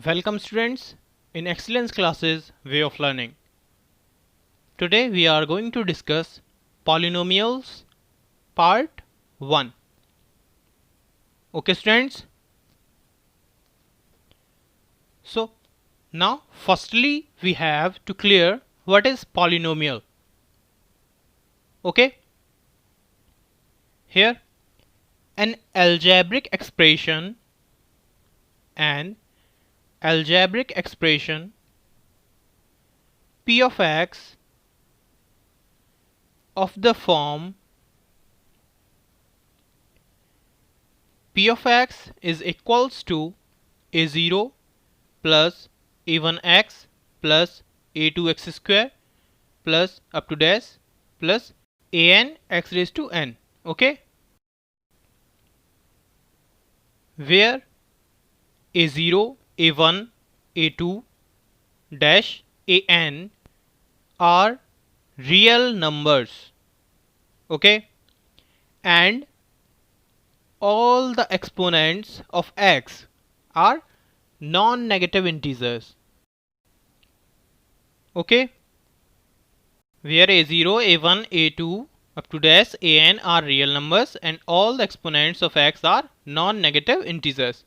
Welcome students in Excellence Classes Way of Learning. Today we are going to discuss polynomials part 1. Okay students. So now firstly we have to clear what is polynomial. Okay. Here an algebraic expression p of x of the form p of x is equals to a0 plus a1x plus a2x square plus up to dash plus an x raised to n. Okay, where a0, a1, a2 dash an are real numbers. Okay, and all the exponents of x are non-negative integers. Okay, where a0, a1, a2 up to dash an are real numbers and all the exponents of x are non-negative integers,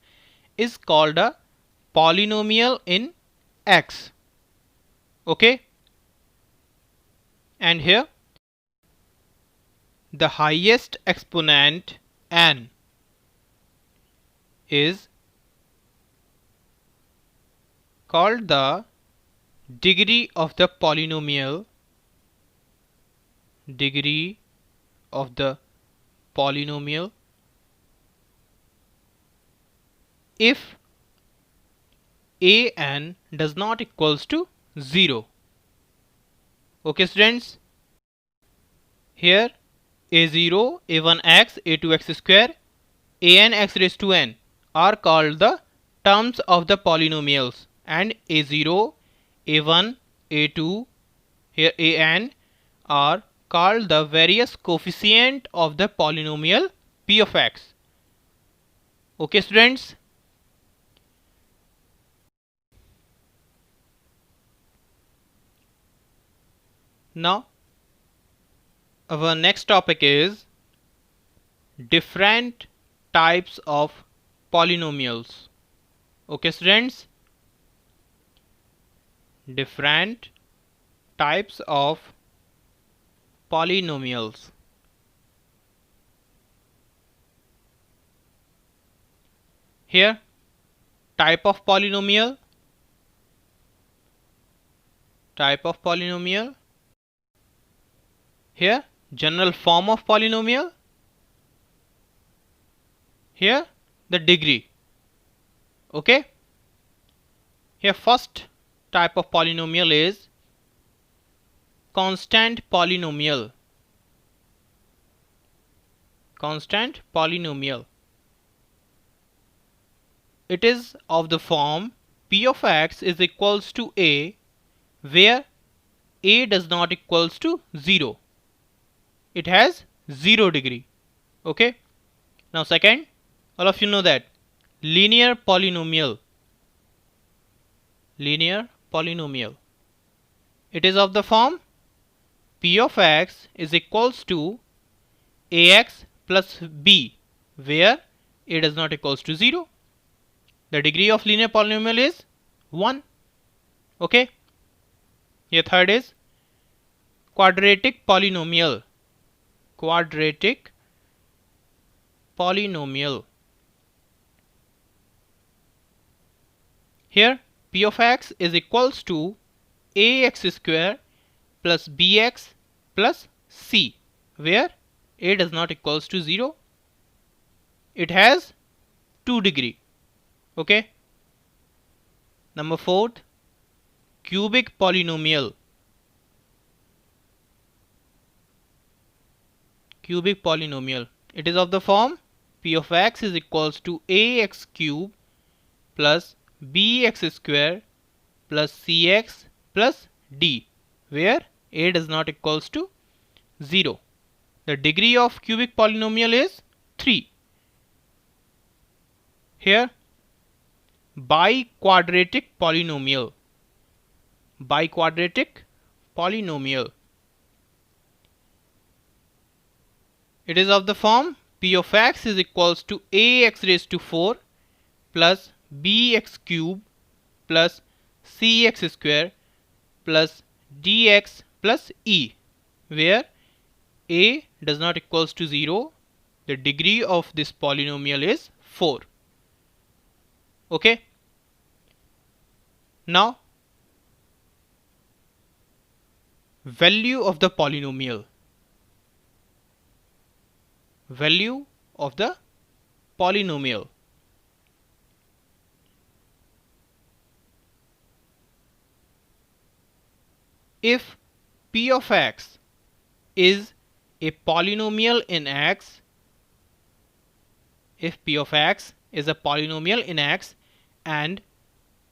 is called a polynomial in x. Okay, and here the highest exponent n is called the degree of the polynomial. Degree of the polynomial if an does not equals to 0. Okay students, here a0, a1x, a2x square, an x raised to n are called the terms of the polynomials, and a0, a1, a2, here an are called the various coefficient of the polynomial p of x. Okay students. Now our next topic is different types of polynomials. Okay students, different types of polynomials. Here type of polynomial, here general form of polynomial, here the degree. Okay, here first type of polynomial is constant polynomial. Constant polynomial, it is of the form p of x is equals to a where a does not equals to 0. It has 0 degree. Okay, now second, all of you know that linear polynomial. Linear polynomial, it is of the form p of x is equals to ax plus b where a does not equals to 0. The degree of linear polynomial is 1. Okay, here third is quadratic polynomial. Quadratic polynomial, here p of x is equals to ax square plus bx plus c where a does not equals to 0. It has 2 degree. Okay, number fourth, cubic polynomial. Cubic polynomial, it is of the form p of x is equals to ax cube plus bx square plus cx plus d where a does not equals to 0. The degree of cubic polynomial is 3. Here biquadratic polynomial. Biquadratic polynomial. It is of the form p of x is equals to ax raised to 4 plus bx cube plus cx square plus dx plus e, where a does not equals to 0. The degree of this polynomial is 4. Okay. Now, value of the polynomial. Value of the polynomial. If p of x is a polynomial in x, if p of x is a polynomial in x, and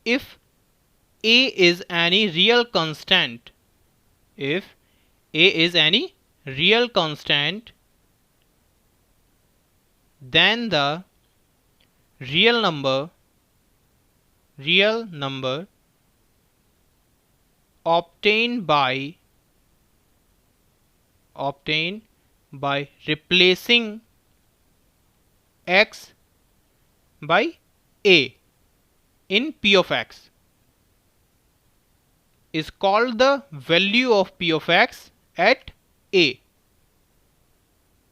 if a is any real constant, if a is any real constant, then the real number obtained by replacing x by a in p of x is called the value of p of x at a.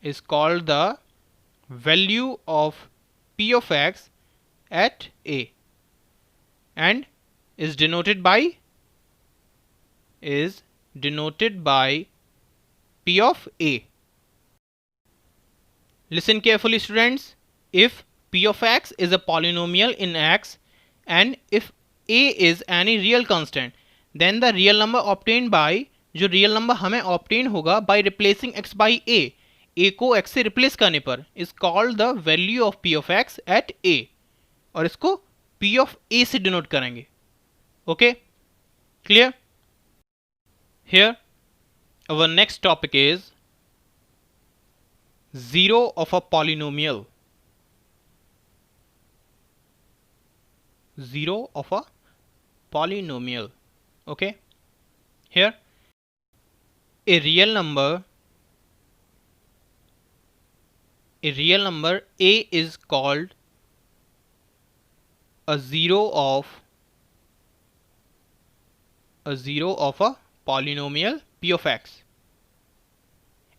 Is called the value of p of x at a, and is denoted by p of a. Listen carefully, students. If p of x is a polynomial in x, and if a is any real constant, then the real number obtained by, जो real number हमें obtain होगा by replacing x by a को x से replace करने पर, is called the value of p of x at a, और इसको p of a से denote करेंगे. Okay, clear? Here our next topic is zero of a polynomial. Zero of a polynomial. Okay, here a real number a is called a zero of a polynomial p of x.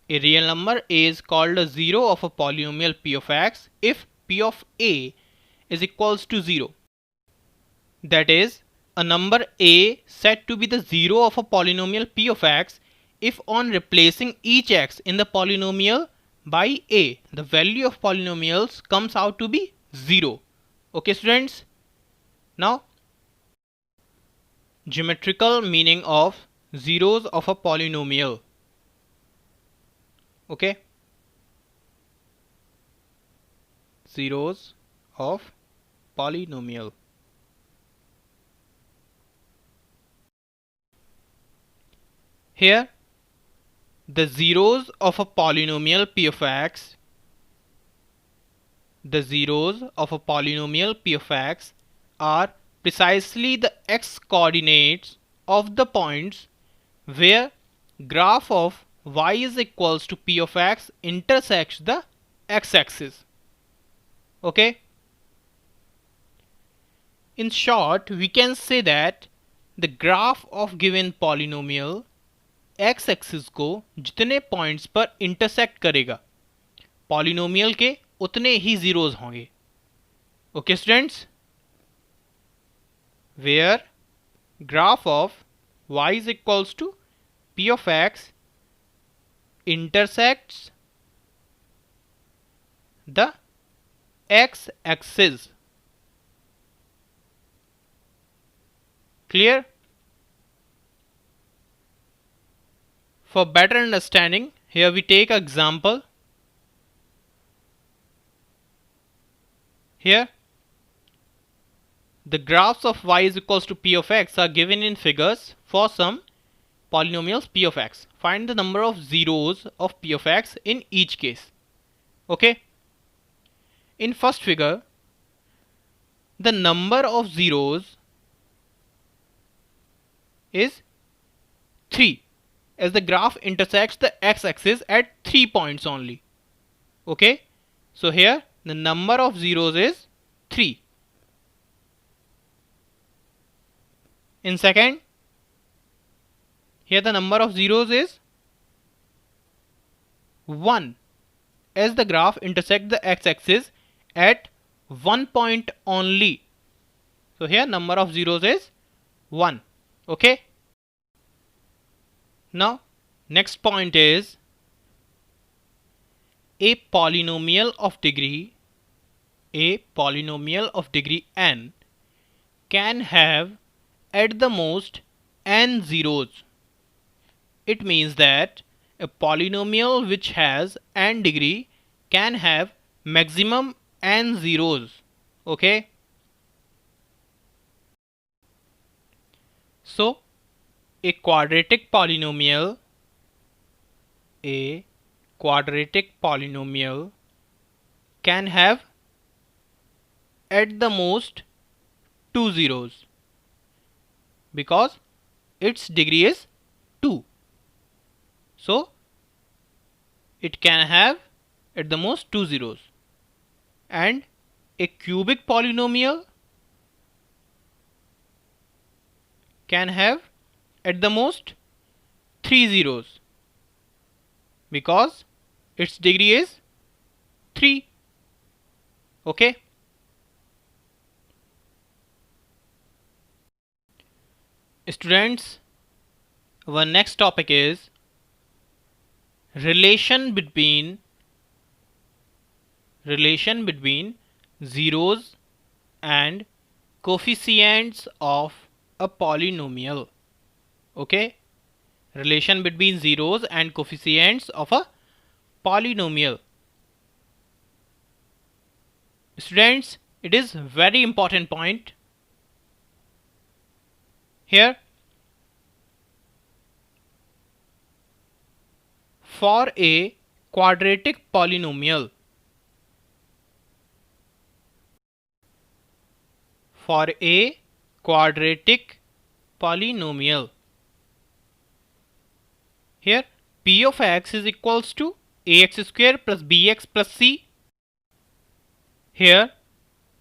A real number a is called a zero of a polynomial p of x if p of a is equals to 0. That is, a number a said to be the zero of a polynomial p of x if on replacing each x in the polynomial by a, the value of polynomials comes out to be 0. Okay, students? Now, geometrical meaning of zeros of a polynomial. Okay, zeros of polynomial. Here, the zeros of a polynomial p of x, are precisely the x coordinates of the points where graph of y is equals to p of x intersects the x-axis. Okay? In short, we can say that the graph of given polynomial x axis को जितने points पर intersect करेगा polynomial के उतने ही zeros होंगे. Okay students, where graph of y is equals to p of x intersects the x axis. Clear? For better understanding, here we take an example. Here, the graphs of y is equals to p of x are given in figures for some polynomials p of x. Find the number of zeros of p of x in each case. Okay. In first figure, the number of zeros is 3, as the graph intersects the x-axis at 3 points only. Okay, so here the number of zeros is 3. In second, here the number of zeros is 1, as the graph intersects the x-axis at 1 point only. So here number of zeros is 1. Okay. Now next point is a polynomial of degree n can have at the most n zeros. It means that a polynomial which has n degree can have maximum n zeros. Okay. So a quadratic polynomial can have at the most 2 zeros because its degree is 2. So it can have at the most 2 zeros. And a cubic polynomial can have at the most 3 zeros because its degree is 3. Okay. Students, our next topic is relation between zeros and coefficients of a polynomial. Okay, relation between zeros and coefficients of a polynomial. Students, it is very important point. Here, for a quadratic polynomial, here p of x is equals to ax square plus bx plus c. Here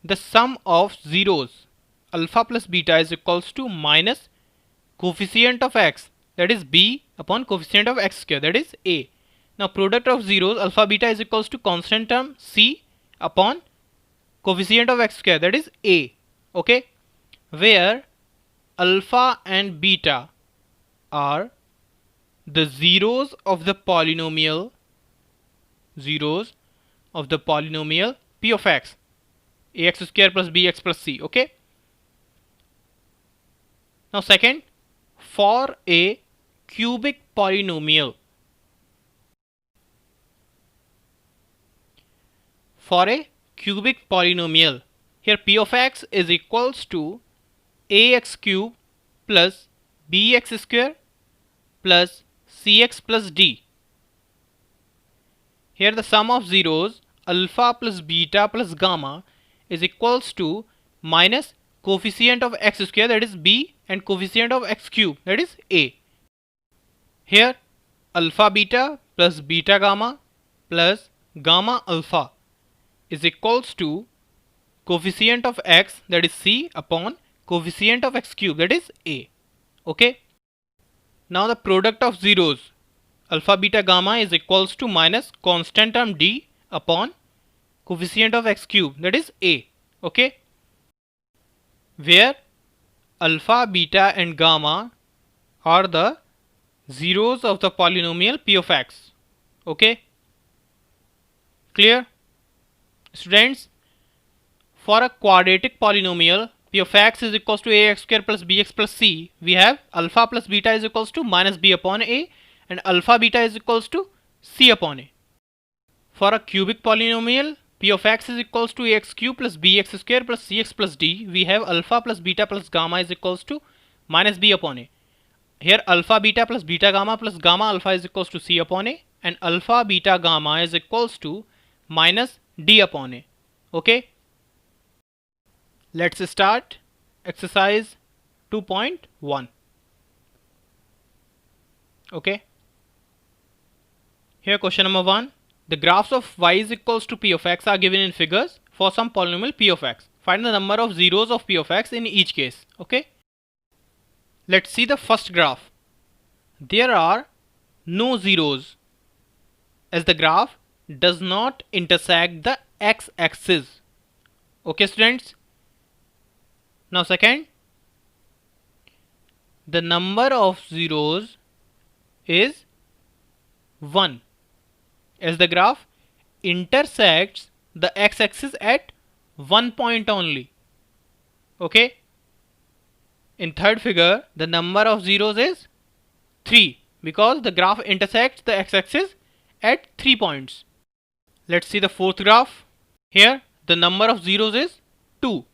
the sum of zeros alpha plus beta is equals to minus coefficient of x, that is b, upon coefficient of x square, that is a. Now product of zeros alpha beta is equals to constant term c upon coefficient of x square, that is a. Okay, where alpha and beta are the zeros of the polynomial p of x, ax square plus bx plus c. Okay. Now second, for a cubic polynomial, here p of x is equals to ax cube plus bx square plus cx plus d. Here the sum of zeros alpha plus beta plus gamma is equals to minus coefficient of x square, that is b, and coefficient of x cube, that is a. Here alpha beta plus beta gamma plus gamma alpha is equals to coefficient of x, that is c, upon coefficient of x cube, that is a. Okay. Now the product of zeros alpha beta gamma is equals to minus constant term d upon coefficient of x cube, that is a. Okay, where alpha beta and gamma are the zeros of the polynomial p of x. Okay, clear? Students, for a quadratic polynomial p of x is equals to ax square plus bx plus c, we have alpha plus beta is equals to minus b upon a and alpha beta is equals to c upon a. For a cubic polynomial p of x is equals to ax cube plus bx square plus cx plus d, we have alpha plus beta plus gamma is equals to minus b upon a. Here alpha beta plus beta gamma plus gamma alpha is equals to c upon a, and alpha beta gamma is equals to minus d upon a. Okay. Let's start exercise 2.1. Okay. Here question number 1. The graphs of y is equals to p of x are given in figures for some polynomial p of x. Find the number of zeros of p of x in each case. Okay. Let's see the first graph. There are no zeros as the graph does not intersect the x-axis. Okay students. Now second, the number of zeros is 1 as the graph intersects the x-axis at one point only. Okay. In third figure, the number of zeros is 3 because the graph intersects the x-axis at 3 points. Let's see the fourth graph. Here, the number of zeros is 2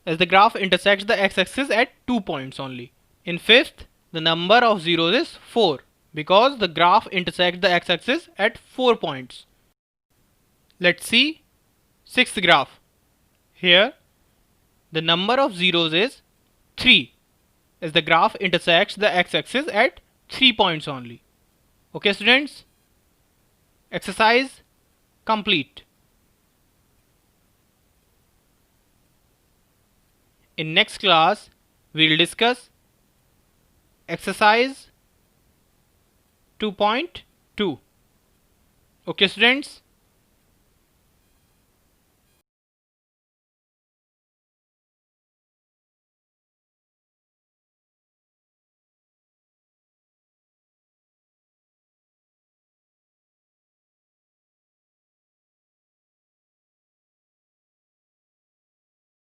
as the graph intersects the x-axis at 2 points only. In fifth, the number of zeros is 4 because the graph intersects the x-axis at 4 points. Let's see sixth graph. Here, the number of zeros is 3 as the graph intersects the x-axis at 3 points only. Okay students, exercise complete. In next class, we will discuss exercise 2.2. Okay students.